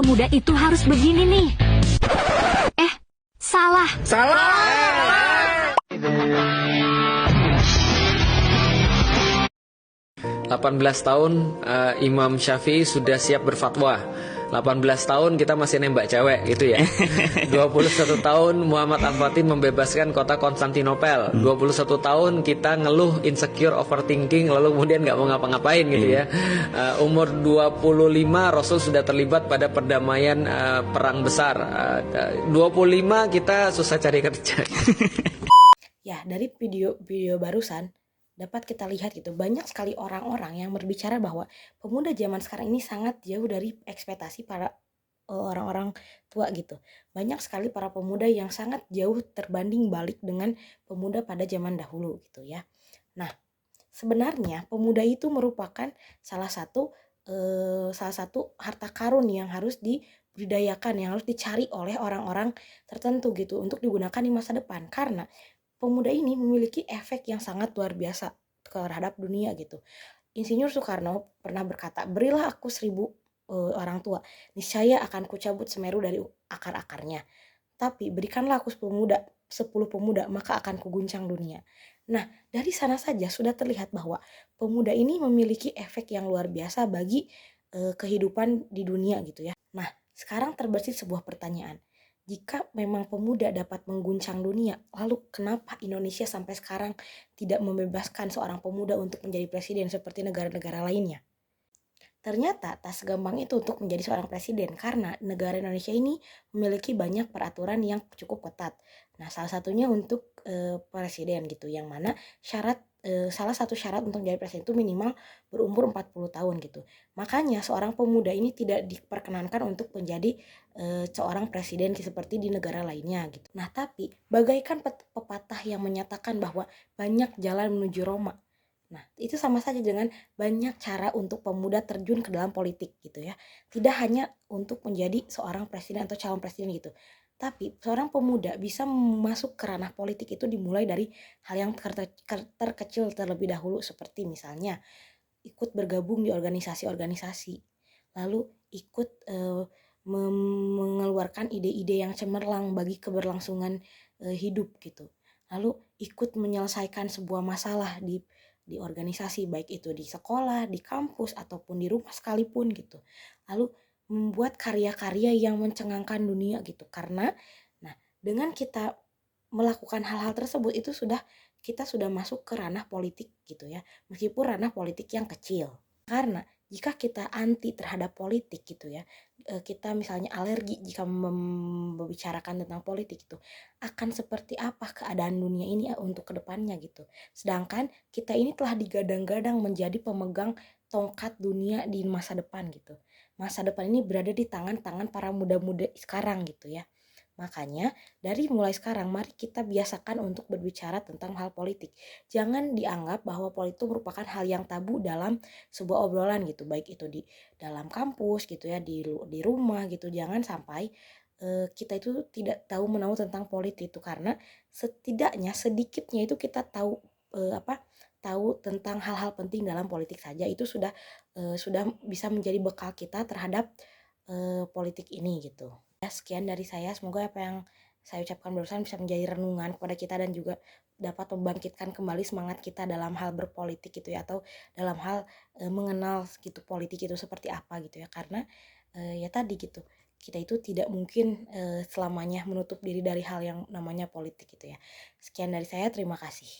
pemuda itu harus begini nih. Salah. 18 tahun Imam Syafi'i sudah siap berfatwa. 18 tahun kita masih nembak cewek gitu ya. 21 tahun Muhammad Al-Fatih membebaskan kota Konstantinopel. 21 tahun kita ngeluh insecure, overthinking, lalu kemudian nggak mau ngapa-ngapain gitu ya. Umur 25 Rasul sudah terlibat pada perdamaian perang besar. 25 kita susah cari kerja. Ya, dari video barusan dapat kita lihat gitu, banyak sekali orang-orang yang berbicara bahwa pemuda zaman sekarang ini sangat jauh dari ekspektasi para orang-orang tua gitu. Banyak sekali para pemuda yang sangat jauh terbanding balik dengan pemuda pada zaman dahulu gitu ya. Nah, sebenarnya pemuda itu merupakan salah satu harta karun yang harus dibudidayakan, yang harus dicari oleh orang-orang tertentu gitu untuk digunakan di masa depan, karena pemuda ini memiliki efek yang sangat luar biasa terhadap dunia gitu. Insinyur Soekarno pernah berkata, berilah aku 1000 orang tua, niscaya akan kucabut Semeru dari akar-akarnya. Tapi berikanlah aku 10 pemuda, maka akan kuguncang dunia. Nah, dari sana saja sudah terlihat bahwa pemuda ini memiliki efek yang luar biasa bagi kehidupan di dunia gitu ya. Nah, sekarang terbersih sebuah pertanyaan. Jika memang pemuda dapat mengguncang dunia, lalu kenapa Indonesia sampai sekarang tidak membebaskan seorang pemuda untuk menjadi presiden seperti negara-negara lainnya? Ternyata tak segampang itu untuk menjadi seorang presiden, karena negara Indonesia ini memiliki banyak peraturan yang cukup ketat. Nah, salah satunya untuk presiden gitu, yang mana salah satu syarat untuk menjadi presiden itu minimal berumur 40 tahun gitu. Makanya seorang pemuda ini tidak diperkenankan untuk menjadi seorang presiden seperti di negara lainnya gitu. Nah, tapi bagaikan pepatah yang menyatakan bahwa banyak jalan menuju Roma. Nah, itu sama saja dengan banyak cara untuk pemuda terjun ke dalam politik gitu ya. Tidak hanya untuk menjadi seorang presiden atau calon presiden gitu. Tapi seorang pemuda bisa masuk ke ranah politik itu dimulai dari hal yang terkecil terlebih dahulu, seperti misalnya ikut bergabung di organisasi-organisasi. Lalu ikut mengeluarkan ide-ide yang cemerlang bagi keberlangsungan hidup gitu. Lalu ikut menyelesaikan sebuah masalah di organisasi, baik itu di sekolah, di kampus, ataupun di rumah sekalipun gitu. Lalu membuat karya-karya yang mencengangkan dunia gitu. Karena dengan kita melakukan hal-hal tersebut itu kita sudah masuk ke ranah politik gitu ya. Meskipun ranah politik yang kecil. Karena jika kita anti terhadap politik gitu ya, kita misalnya alergi jika membicarakan tentang politik itu, akan seperti apa keadaan dunia ini untuk kedepannya gitu. Sedangkan kita ini telah digadang-gadang menjadi pemegang tongkat dunia di masa depan gitu. Masa depan ini berada di tangan-tangan para muda-muda sekarang gitu ya. Makanya dari mulai sekarang mari kita biasakan untuk berbicara tentang hal politik. Jangan dianggap bahwa politik itu merupakan hal yang tabu dalam sebuah obrolan gitu, baik itu di dalam kampus gitu ya, di rumah gitu. Jangan sampai kita itu tidak tahu menahu tentang politik itu, karena setidaknya sedikitnya itu kita tahu tahu tentang hal-hal penting dalam politik saja, itu sudah bisa menjadi bekal kita terhadap politik ini gitu. Ya, sekian dari saya, semoga apa yang saya ucapkan barusan bisa menjadi renungan kepada kita dan juga dapat membangkitkan kembali semangat kita dalam hal berpolitik gitu ya, atau dalam hal mengenal gitu politik itu seperti apa gitu ya, karena ya tadi gitu, kita itu tidak mungkin selamanya menutup diri dari hal yang namanya politik gitu ya. Sekian dari saya, terima kasih.